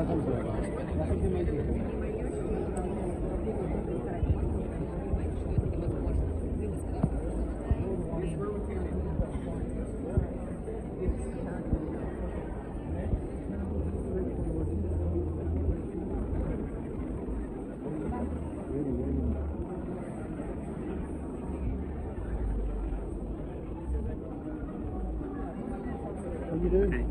What are you doing?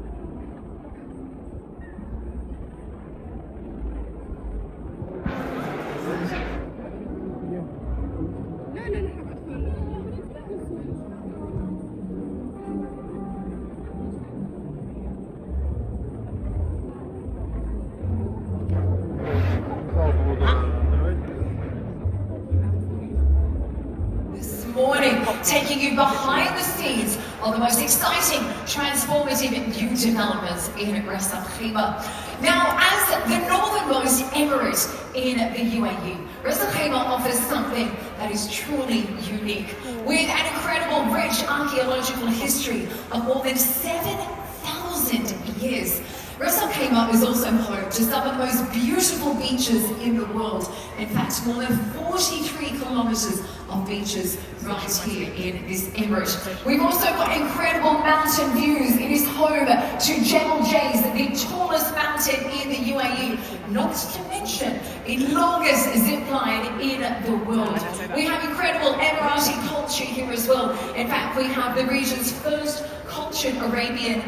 Taking you behind the scenes of the most exciting, transformative new developments in Ras Al Khaimah. Now, as the northernmost emirate in the UAE, Ras Al Khaimah offers something that is truly unique, with an incredible, rich archaeological history of more than 7,000 years. Ras Al Khaimah is also home to some of the most beautiful beaches in the world. In fact, more than 43 kilometers of beaches right here in this emirate. We've also got incredible mountain views. It is home to Jebel Jais, the tallest mountain in the UAE, not to mention the longest zip line in the world. We have incredible Emirati culture here as well. In fact, we have the region's first cultured Arabian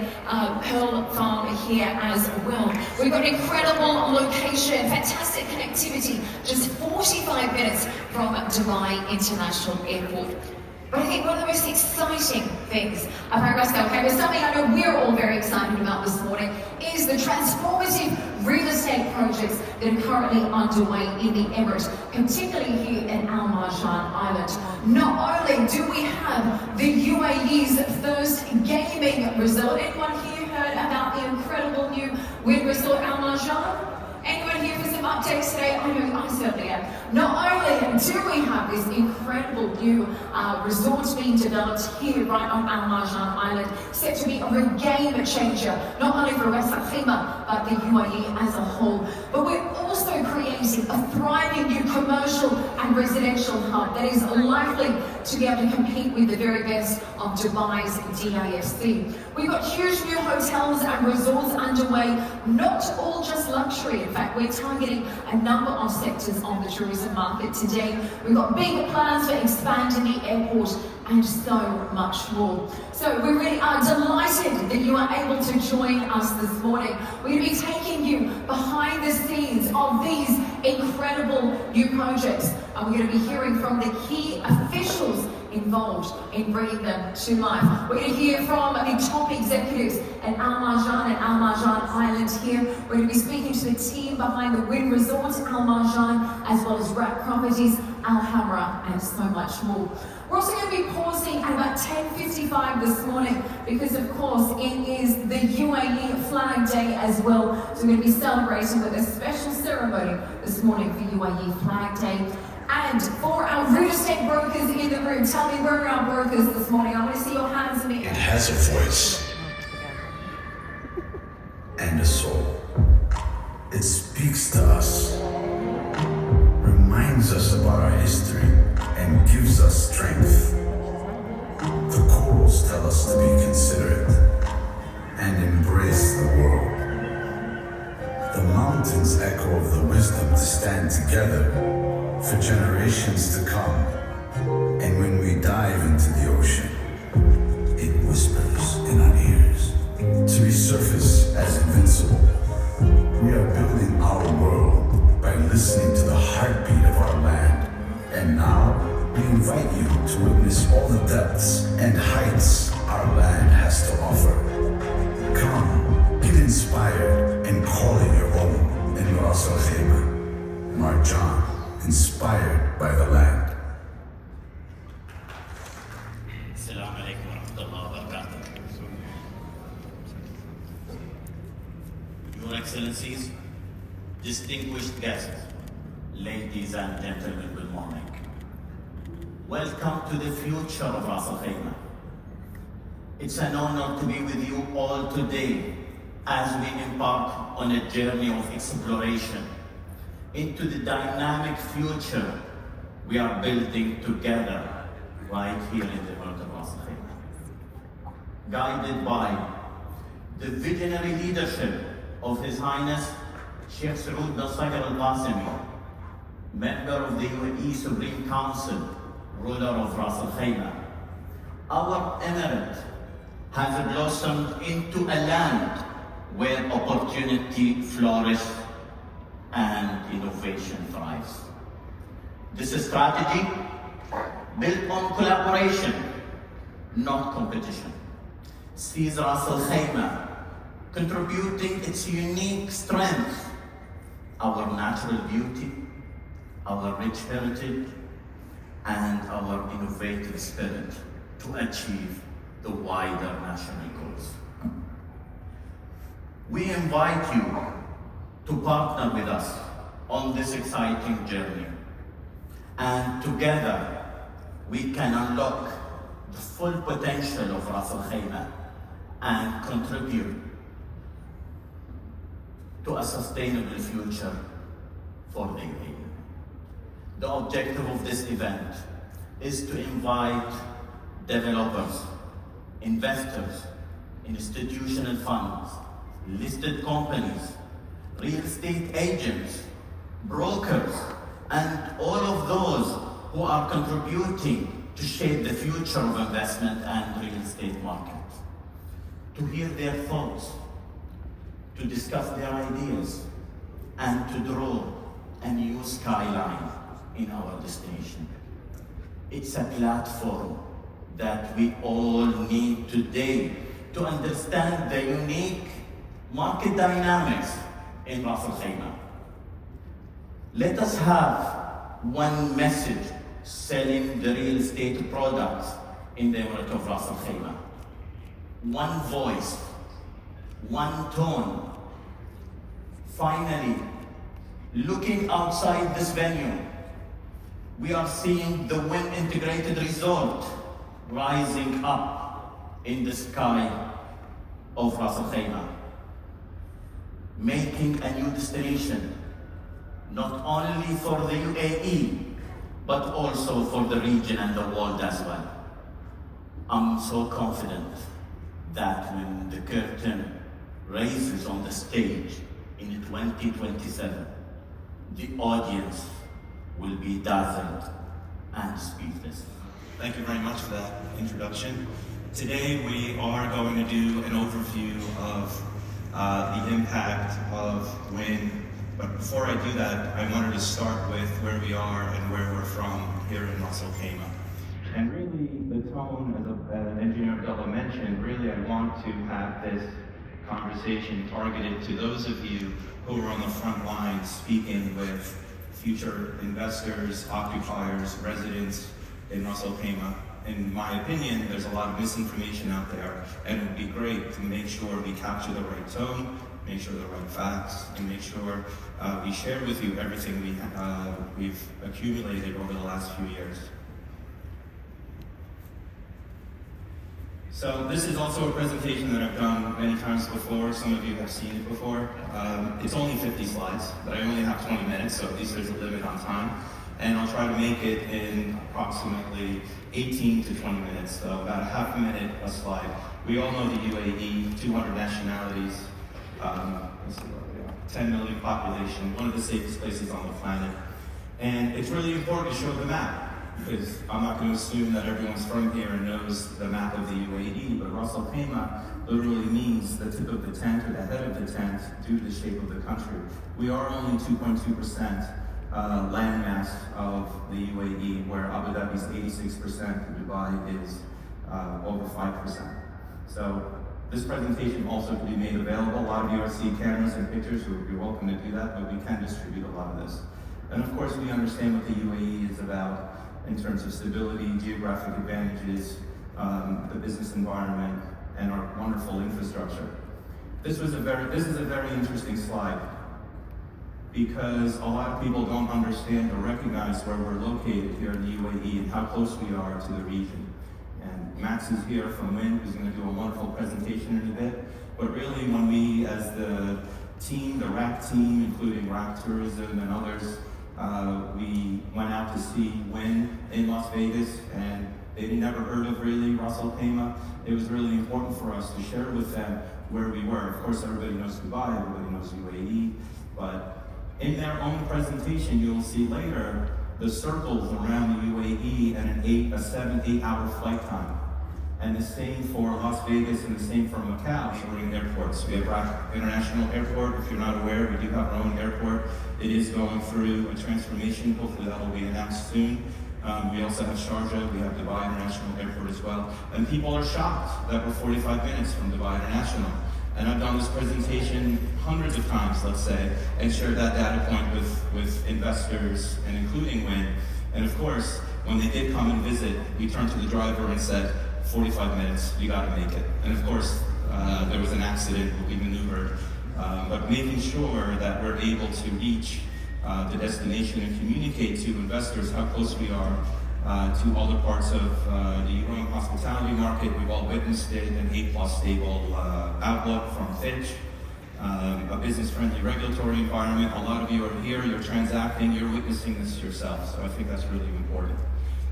pearl farm here as well. We've got an incredible location, fantastic connectivity, just 45 minutes from Dubai International Airport. But I think one of the most exciting things about Ras Al Khaimah, something I know we're all very excited about this morning, is the transformative real estate projects that are currently underway in the Emirate, particularly here in Al Marjan Island. Not only do we have the UAE's first gaming resort. Anyone here heard about the incredible new Wynn Resort Al Marjan? Anyone here for some updates today? I know I certainly am. Not only do we have this incredible new resort being developed here right on Al Marjan Island, set to be a game changer, not only for Ras Al Khaimah, but the UAE as a whole. But we're also creating a thriving new commercial and residential hub that is likely to be able to compete with the very best of Dubai's DIFC. We've got huge new hotels and resorts underway, not all just luxury. In fact, we're targeting a number of sectors on the tourism market today. We've got big plans for expanding the airport and so much more. So we really are delighted that you are able to join us this morning. We're going to be taking you behind the scenes of these incredible new projects, and we're going to be hearing from the key officials involved in bringing them to life. We're going to hear from the top executives at Al Marjan and Al Marjan Island here. We're going to be speaking to the team behind the Wynn Resort Al Marjan, as well as RAK Properties, Al Hamra, and so much more. We're also going to be pausing at about 10:55 this morning because, of course, it is the UAE Flag Day as well. So we're going to be celebrating with a special ceremony this morning for UAE Flag Day. And for our real estate brokers in the room, tell me, where are our brokers this morning? I want to see your hands in the air. It has a voice and a soul. It speaks to us, reminds us about our history, and gives us strength. The corals tell us to be considerate and embrace the world. The mountains echo of the wisdom to stand together for generations to come. And when we dive into the ocean, it whispers in our ears to resurface as invincible. We are building our world by listening to the heartbeat of our land. And now we invite you to witness all the depths and heights our land has to offer. Come, get inspired, and call it your own in Ras Al Khaimah, Marjan, inspired by the land. Assalamu alaikum wa rahmatullahi wa barakatuh. Your Excellencies, distinguished guests, ladies and gentlemen, good morning. Welcome to the future of Ras Al Khaimah. It's an honor to be with you all today as we embark on a journey of exploration into the dynamic future we are building together right here in the heart of Ras Al Khaimah. Guided by the visionary leadership of His Highness Sheikh Saud bin Sagar al-Qasimi, member of the UAE Supreme Council, ruler of Ras Al Khaimah, our emirate has blossomed into a land where opportunity flourishes and innovation thrives. This strategy, built on collaboration, not competition, sees Ras Al Khaimah contributing its unique strength, our natural beauty, our rich heritage, and our innovative spirit to achieve the wider national goals. We invite you to partner with us on this exciting journey, and together we can unlock the full potential of Ras Al Khaimah and contribute to a sustainable future for the UAE. The objective of this event is to invite developers, investors, institutional funds, listed companies, real estate agents, brokers, and all of those who are contributing to shape the future of investment and real estate markets, to hear their thoughts, to discuss their ideas, and to draw a new skyline in our destination. It's a platform that we all need today to understand the unique market dynamics in Ras Al Khaimah. Let us have one message selling the real estate products in the Emirate of Ras Al Khaimah. One voice, one tone. Finally, looking outside this venue, we are seeing the Wynn Integrated Resort rising up in the sky of Ras Al Khaimah, making a new destination, not only for the UAE, but also for the region and the world as well. I'm so confident that when the curtain raises on the stage in 2027, the audience will be dazzled and speechless. Thank you very much for that introduction. Today we are going to do an overview of the impact of Wynn. But before I do that, I wanted to start with where we are and where we're from here in Ras Al Khaimah. And really, the tone, as Engineer Abdullah mentioned, really I want to have this conversation targeted to those of you who are on the front lines speaking with future investors, occupiers, residents in Ras Al Khaimah. In my opinion, there's a lot of misinformation out there, and it would be great to make sure we capture the right tone, make sure the right facts, and make sure we share with you everything we've accumulated over the last few years. So this is also a presentation that I've done many times before. Some of you have seen it before. It's only 50 slides, but I only have 20 minutes, so at least there's a limit on time. And I'll try to make it in approximately 18 to 20 minutes, so about a half a minute a slide. We all know the UAE, 200 nationalities, 10 million population, one of the safest places on the planet. And it's really important to show the map, because I'm not going to assume that everyone's from here and knows the map of the UAE, but Ras Al Khaimah literally means the tip of the tent or the head of the tent due to the shape of the country. We are only 2.2% landmass of the UAE, where Abu Dhabi is 86% and Dubai is over 5%. So this presentation also can be made available. A lot of you are seeing cameras and pictures, so you're welcome to do that, but we can distribute a lot of this. And of course, we understand what the UAE is about in terms of stability, geographic advantages, the business environment, and our wonderful infrastructure. This is a very interesting slide, because a lot of people don't understand or recognize where we're located here in the UAE and how close we are to the region. And Max is here from Wynn, who's going to do a wonderful presentation in a bit. But really, when we, as the team, the RAK team, including RAK Tourism and others, we went out to see Wynn in Las Vegas, and they'd never heard of really Ras Al Khaimah. It was really important for us to share with them where we were. Of course, everybody knows Dubai, everybody knows UAE, but in their own presentation, you'll see later the circles around the UAE and a 7-8 hour flight time. And the same for Las Vegas and the same for Macau, neighboring airports. We have RAK International Airport. If you're not aware, we do have our own airport. It is going through a transformation. Hopefully that will be announced soon. We also have Sharjah. We have Dubai International Airport as well. And people are shocked that we're 45 minutes from Dubai International. And I've done this presentation hundreds of times, let's say, and shared that data point with investors and including Wynn. And of course, when they did come and visit, we turned to the driver and said, 45 minutes, you gotta make it. And of course, there was an accident, we maneuvered. But making sure that we're able to reach the destination and communicate to investors how close we are to other parts of the growing hospitality market. We've all witnessed it, an A+ stable outlook from Fitch, a business-friendly regulatory environment. A lot of you are here, you're transacting, you're witnessing this yourself, so I think that's really important.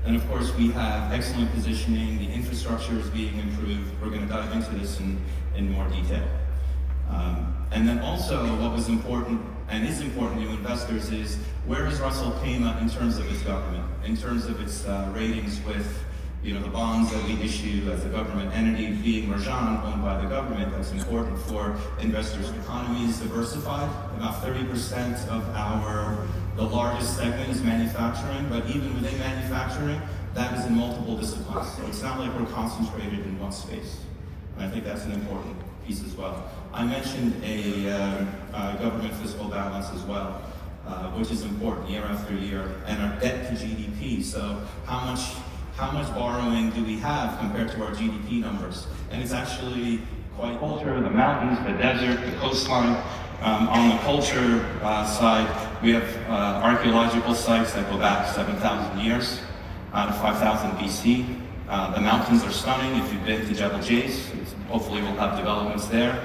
And of course, we have excellent positioning, the infrastructure is being improved. We're going to dive into this in more detail. And then also, what was important and is important to investors is, where is Ras Al Khaimah in terms of its government, in terms of its ratings with the bonds that we issue as a government entity, being Marjan, owned by the government. That's important for investors. Economy is diversified. About 30% of the largest segment is manufacturing, but even within manufacturing, that is in multiple disciplines. So it's not like we're concentrated in one space. And I think that's an important piece as well. I mentioned a government fiscal balance as well, which is important year after year, and our debt to GDP. So how much borrowing do we have compared to our GDP numbers? And it's actually quite culture, the mountains, the desert, the coastline. On the culture side, we have archaeological sites that go back 7,000 years, to 5,000 BC. The mountains are stunning. If you've been to Jebel Jais, hopefully we'll have developments there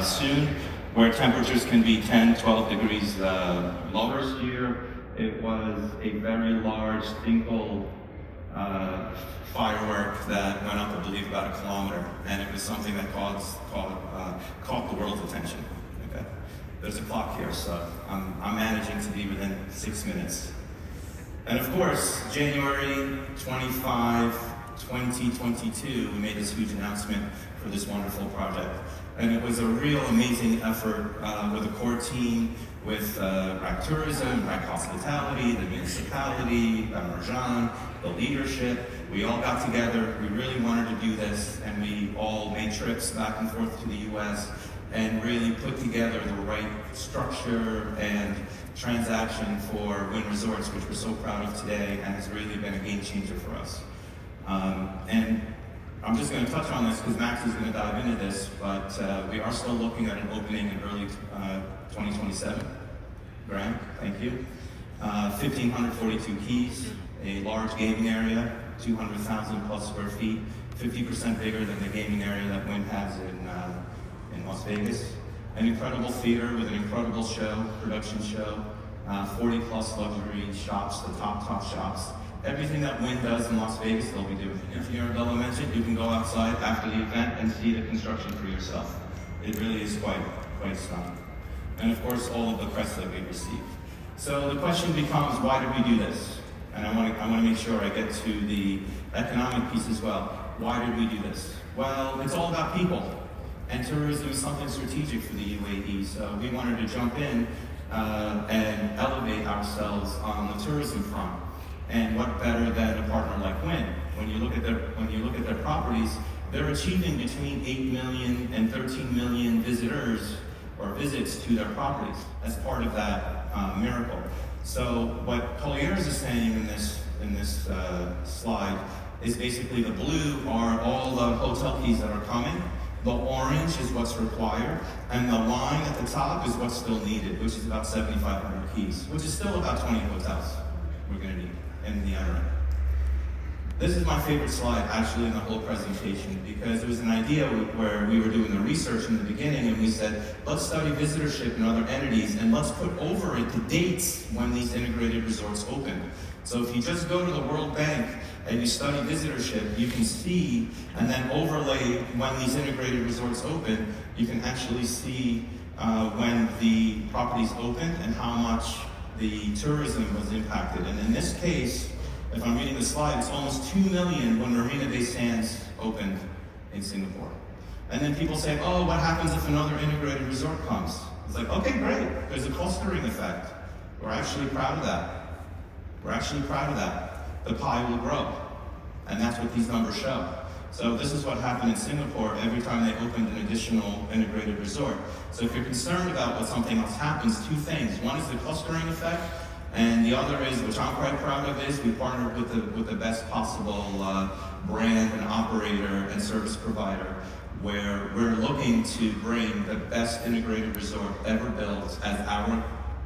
soon, where temperatures can be 10, 12 degrees lower. This year, it was a very large Finkel firework that went up, I believe, about 1 kilometer, and it was something that caught the world's attention. Okay, there's a clock here, so I'm managing to be within 6 minutes. And of course, January 25, 2022, we made this huge announcement for this wonderful project, and it was a real amazing effort with a core team, with RAK Tourism, RAK Hospitality, the municipality, Marjan, the leadership. We all got together, we really wanted to do this, and we all made trips back and forth to the US and really put together the right structure and transaction for Wynn Resorts, which we're so proud of today, and has really been a game changer for us. And I'm just going to touch on this because Max is going to dive into this, but we are still looking at an opening in early 2027. Graham, thank you. 1,542 keys, a large gaming area, 200,000 plus square feet, 50% bigger than the gaming area that Wynn has in Las Vegas. An incredible theater with an incredible show, production show, 40 plus luxury shops, the top shops. Everything that Wynn does in Las Vegas, they'll be doing. If you're in Bella mentioned, you can go outside after the event and see the construction for yourself. It really is quite stunning. And of course, all of the press that we receive. So the question becomes, why did we do this? And I want to make sure I get to the economic piece as well. Why did we do this? Well, it's all about people. And tourism is something strategic for the UAE. So we wanted to jump in and elevate ourselves on the tourism front. And what better than a partner like Wynn? When you look at their properties, they're achieving between 8 million and 13 million visitors or visits to their properties as part of that miracle. So what Colliers is saying in this slide is basically the blue are all the hotel keys that are coming, the orange is what's required, and the line at the top is what's still needed, which is about 7,500 keys, which is still about 20 hotels we're going to need in the area. This is my favorite slide, actually, in the whole presentation, because it was an idea where we were doing the research in the beginning, and we said, let's study visitorship in other entities, and let's put over it the dates when these integrated resorts opened. So if you just go to the World Bank and you study visitorship, you can see, and then overlay when these integrated resorts open, you can actually see when the properties opened and how much the tourism was impacted. And in this case, if I'm reading the slide, it's almost 2 million when Marina Bay Sands opened in Singapore. And then people say, oh, what happens if another integrated resort comes? It's like, okay, great. There's a clustering effect. We're actually proud of that. We're actually proud of that. The pie will grow. And that's what these numbers show. So this is what happened in Singapore every time they opened an additional integrated resort. So if you're concerned about what something else happens, two things. One is the clustering effect, and the other is, which I'm quite proud of, is we partnered with the best possible brand and operator and service provider, where we're looking to bring the best integrated resort ever built as our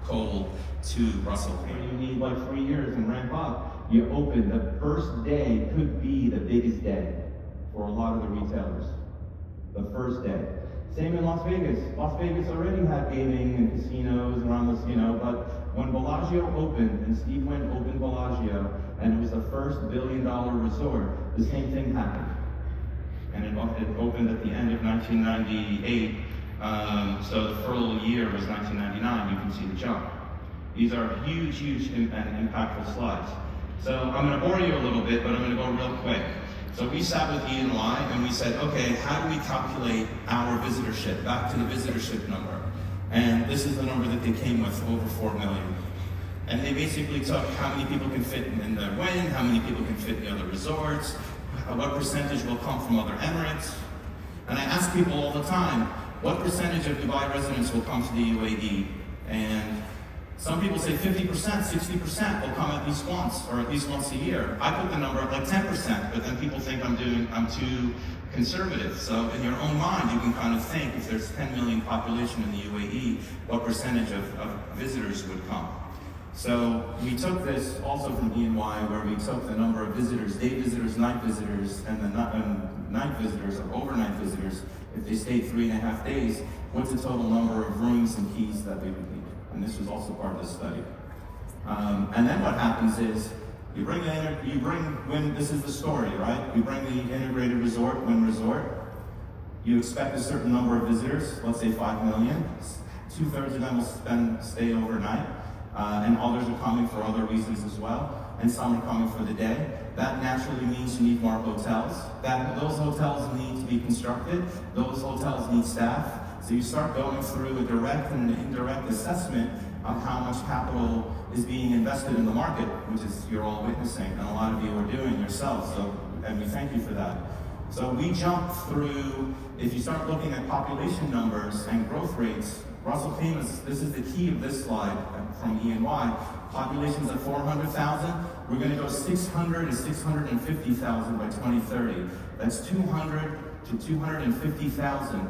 goal to Ras Al Khaimah. You need like 3 years and ramp up. You open, the first day could be the biggest day for a lot of the retailers. The first day. Same in Las Vegas. Las Vegas already had gaming and casinos around this, but when Bellagio opened, and Steve Wynn opened Bellagio, and it was the first $1 billion resort, the same thing happened. And it opened at the end of 1998, so the full year was 1999, you can see the jump. These are huge, and impactful slides. So I'm going to bore you a little bit, but I'm going to go real quick. So we sat with E&Y and we said, okay, how do we calculate our visitorship, back to the visitorship number? And this is the number that they came with, over 4 million. And they basically took how many people can fit in the Wynn, how many people can fit in the other resorts, what percentage will come from other Emirates. And I ask people all the time, what percentage of Dubai residents will come to the UAE? And some people say 50%, 60% will come at least once, or at least once a year. I put the number at like 10%, but then people think I'm too conservative. So in your own mind, you can kind of think, if there's 10 million population in the UAE, what percentage of visitors would come? So we took this also from E&Y, where we took the number of visitors, day visitors, night visitors, and the night visitors, or overnight visitors. If they stayed 3.5 days, what's the total number of rooms and keys that we would need? And this was also part of the study. And then what happens is, this is the story, right? You bring the integrated resort, Wynn Resort. You expect a certain number of visitors, let's say 5 million. 2/3 of them will stay overnight, and others are coming for other reasons as well, and some are coming for the day. That naturally means you need more hotels. Those hotels need to be constructed. Those hotels need staff. So you start going through a direct and indirect assessment of how much capital is being invested in the market, which is you're all witnessing, and a lot of you are doing yourselves, and we thank you for that. So we jump through, if you start looking at population numbers and growth rates, Ras Al Khaimah, this is the key of this slide from E&Y, population's at 400,000, we're going to go 600 to 650,000 by 2030. That's 200 to 250,000.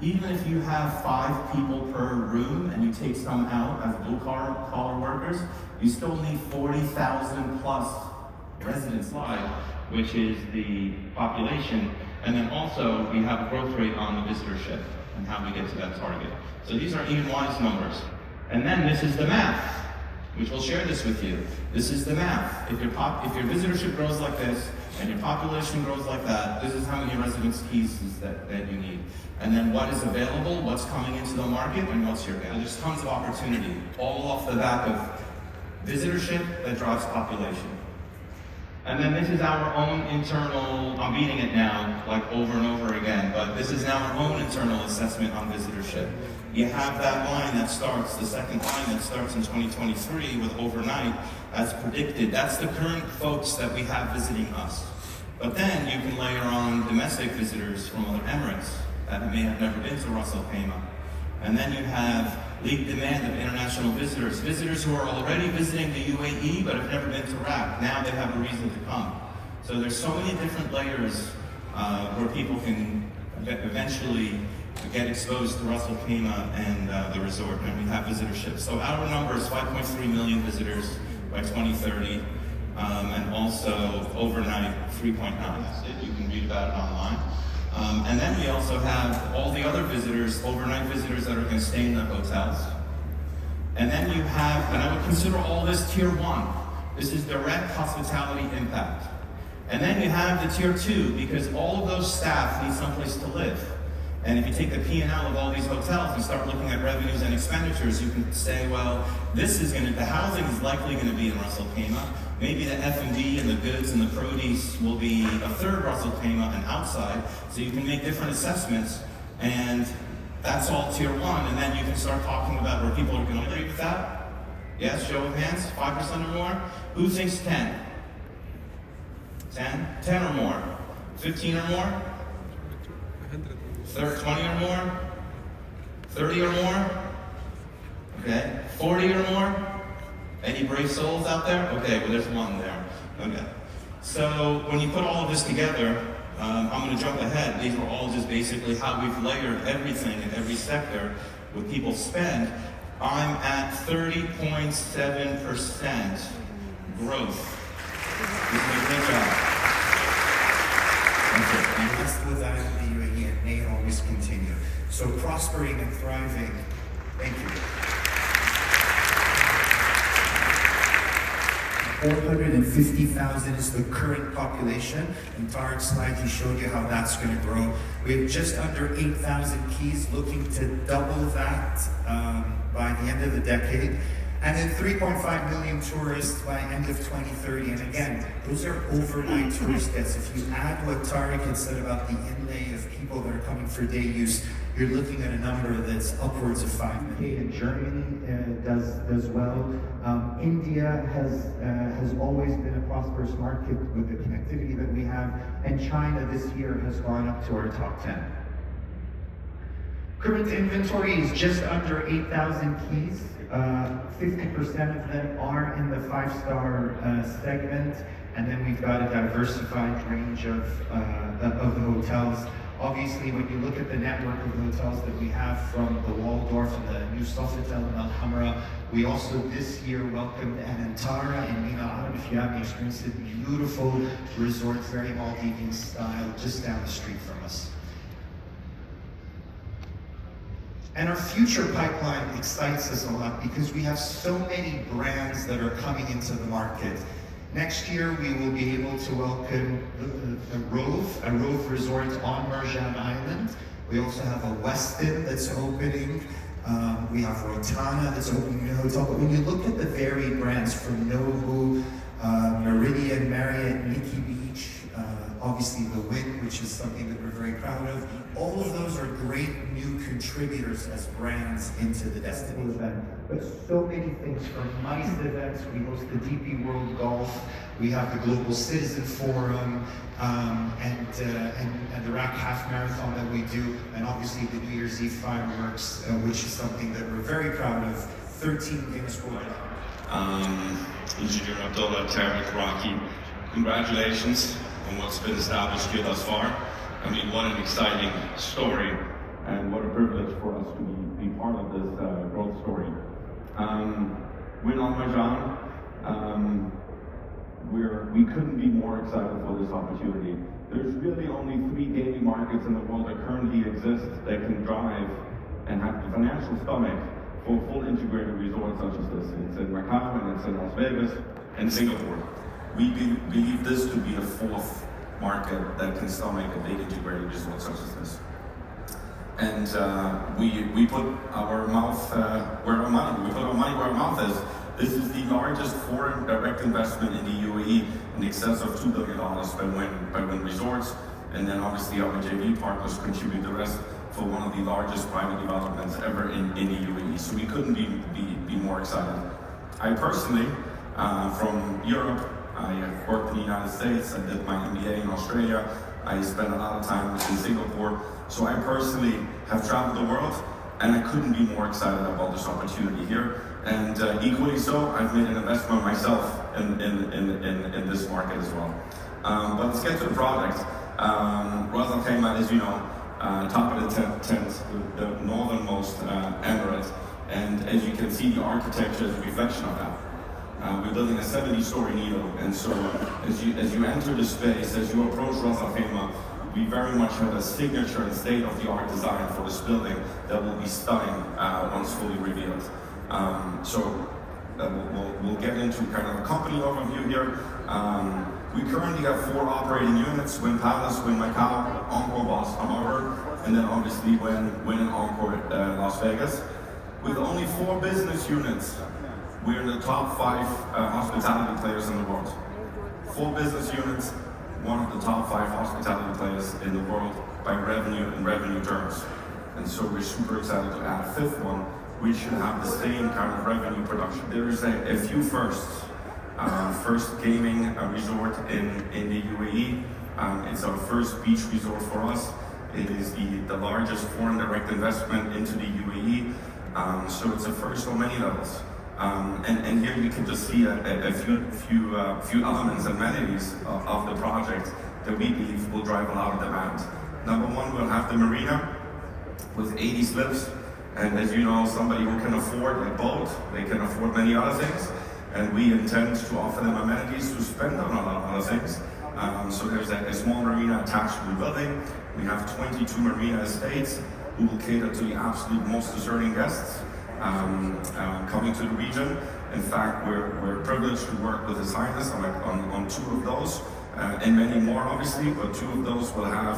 Even if you have 5 people per room and you take some out as blue-collar workers, you still need 40,000 plus residents slide, which is the population. And then also we have a growth rate on the visitorship and how we get to that target. So these are E&Y's numbers. And then this is the math, which we'll share this with you. This is the math. If your visitorship grows like this and your population grows like that, this is how many residence keys that you need. And then what is available, what's coming into the market, and what's your gap. There's tons of opportunity, all off the back of visitorship that drives population. And then this is our own internal, I'm beating it now, like over and over again, but this is now our own internal assessment on visitorship. You have that line that starts, the second line that starts in 2023 with overnight as predicted. That's the current folks that we have visiting us. But then you can layer on domestic visitors from other Emirates that may have never been to Ras Al Khaimah. And then you have league demand of international visitors, visitors who are already visiting the UAE but have never been to RAK. Now they have a reason to come. So there's so many different layers where people can eventually get exposed to Ras Al Khaimah and the resort, and we have visitorship. So our number is 5.3 million visitors by 2030. and also overnight 3.9. You can read about it online. And then we also have all the other visitors, overnight visitors that are going to stay in the hotels. And then you have, and I would consider all this tier 1. This is direct hospitality impact. And then you have the tier 2, because all of those staff need someplace to live. And if you take the P&L of all these hotels and start looking at revenues and expenditures, you can say, well, the housing is likely going to be in Ras Al Khaimah. Maybe the F&B and the goods and the produce will be a third Ras Al Khaimah and outside. So you can make different assessments, and that's all tier 1. And then you can start talking about where people are going to agree with that. Yes, show of hands, 5% or more. Who thinks 10? 10? 10 or more? 15 or more? 20 or more? 30 or more? Okay. 40 or more? Any brave souls out there? Okay, well there's one there. Okay. So when you put all of this together, I'm going to jump ahead. These are all just basically how we've layered everything in every sector what people spend. I'm at 30.7% growth. You're doing a good job. And that's without the UAE, and may always continue. So prospering and thriving. Thank you. 450,000 is the current population. In Tariq's slide, he showed you how that's going to grow. We have just under 8,000 keys, looking to double that by the end of the decade. And then 3.5 million tourists by end of 2030. And again, those are overnight tourist guests. If you add what Tariq had said about the inlay of people that are coming for day use, you're looking at a number that's upwards of 5 million. Germany does well. India has always been a prosperous market with the connectivity that we have. And China this year has gone up to our top 10. Current inventory is just under 8,000 keys. 50% of them are in the 5-star segment, and then we've got a diversified range of the hotels. Obviously, when you look at the network of hotels that we have from the Waldorf and the new Sofitel and Al Hamra, we also this year welcomed an Antara in Mina. I don't know if you have any experience, it's a beautiful resort, very Maldivian style, just down the street from us. And our future pipeline excites us a lot because we have so many brands that are coming into the market. Next year, we will be able to welcome a Rove resort on Marjan Island. We also have a Westin that's opening. We have Rotana that's opening a hotel. But when you look at the varied brands from Nobu, Meridian, Marriott, Nikki Beach, obviously the Wynn, which is something that we're very proud of. All of those are great new contributors as brands into the destination event. But so many things from MICE events, we host the DP World Golf, we have the Global Citizen Forum, and the RAK Half Marathon that we do, and obviously the New Year's Eve fireworks, which is something that we're very proud of. 13 Guinness World Records. Engineer Abdulla, Tariq, Raki, congratulations on what's been established here thus far. I mean, what an exciting story, and what a privilege for us to be part of this growth story. Wynn Al Marjan, we couldn't be more excited for this opportunity. There's really only 3 gaming markets in the world that currently exist that can drive and have the financial stomach for a full integrated resort such as this. It's in Macau, and it's in Las Vegas, and Singapore. We believe this to be the 4th market that can stomach a big integrated resort such as this. And we put our mouth where our money, we put our money where our mouth is. This is the largest foreign direct investment in the UAE, in excess of $2 billion by Wynn Resorts. And then obviously our JV partners contribute the rest for one of the largest private developments ever in the UAE. So we couldn't be more excited. I personally, from Europe, I worked in the United States, I did my MBA in Australia, I spent a lot of time in Singapore. So I personally have traveled the world, and I couldn't be more excited about this opportunity here. And equally so, I've made an investment myself in this market as well. But let's get to the product. Ras Al Khaimah, as you know, top of the tent, the northernmost emirate. And as you can see, the architecture is a reflection of that. We're building a 70-story needle, and so as you enter the space, as you approach Ras Al Khaimah, we very much have a signature and state-of-the-art design for this building that will be stunning once fully revealed. We'll get into kind of a company overview here. We currently have 4 operating units: Wynn Palace, Wynn Macau, Encore Boston Harbor, and then obviously Wynn and Encore Las Vegas. With only 4 business units, we're in the top 5 hospitality players in the world. 4 business units, one of the top 5 hospitality players in the world by revenue and revenue terms. And so we're super excited to add a 5th one, which should have the same kind of revenue production. There is a few firsts. First gaming resort in the UAE. It's our first beach resort for us. It is the largest foreign direct investment into the UAE. So it's a first on many levels. And here you can just see a few elements and amenities of the project that we believe will drive a lot of demand. Number 1, we'll have the marina with 80 slips. And as you know, somebody who can afford a boat, they can afford many other things. And we intend to offer them amenities to spend on a lot of other things. So there's a small marina attached to the building. We have 22 marina estates who will cater to the absolute most discerning guests coming to the region. In fact, we're privileged to work with His Highness on 2 of those, and many more obviously, but 2 of those will have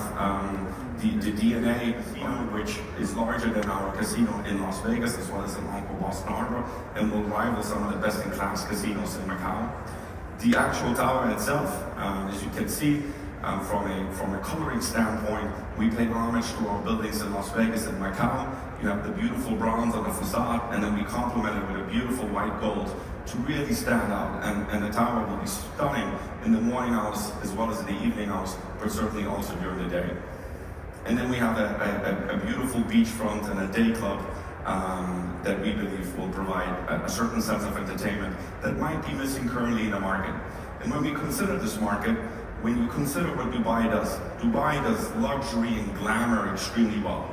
the DNA casino, which is larger than our casino in Las Vegas, as well as in Encore Boston Harbor, and will rival some of the best-in-class casinos in Macau. The actual tower itself, as you can see, from a coloring standpoint, we pay homage to our buildings in Las Vegas and Macau. You have the beautiful bronze on the facade, and then we complement it with a beautiful white gold to really stand out. And the tower will be stunning in the morning hours as well as in the evening hours, but certainly also during the day. And then we have a beautiful beachfront and a day club that we believe will provide a certain sense of entertainment that might be missing currently in the market. And when we consider this market, when you consider what Dubai does luxury and glamour extremely well.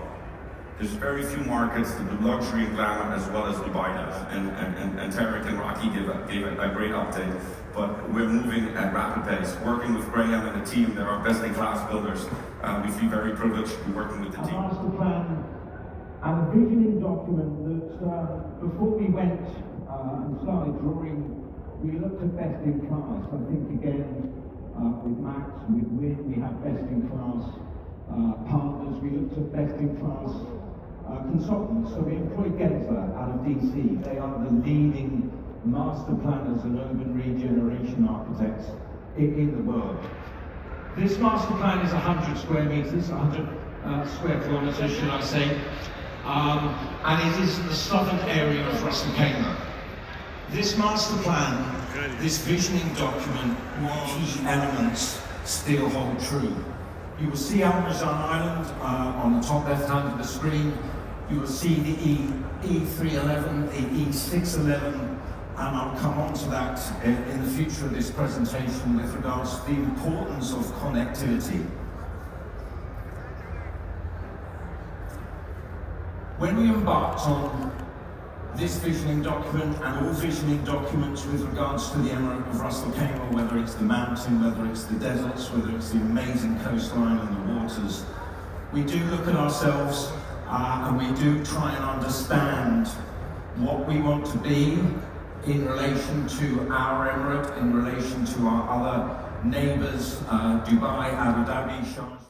There's very few markets that do luxury and glamour as well as Dubai does. And Tariq and Raki gave a great update. But we're moving at rapid pace, working with Graham and the team. They're our best-in-class builders. We feel very privileged to be working with the team. A master plan and a visioning document that before we went and started drawing, we looked at best-in-class. I think again, with Max, with Wynn, we have best-in-class partners. We looked at best-in-class consultants. So we employed Genza out of DC. They are the leading master planners and urban regeneration architects in the world. This master plan is 100 square meters, 100 square kilometers, should I say, and it is in the southern area of Ras Al Khaimah. This master plan, this visioning document, key elements still hold true. You will see Al Marjan Island on the top left hand of the screen. You will see the E311, the E611, and I'll come on to that in the future of this presentation with regards to the importance of connectivity. When we embarked on this visioning document and all visioning documents with regards to the Emirate of Ras Al Khaimah, whether it's the mountain, whether it's the deserts, whether it's the amazing coastline and the waters, we do look at ourselves and we do try and understand what we want to be in relation to our emirate, in relation to our other neighbours, Dubai, Abu Dhabi, Sharjah.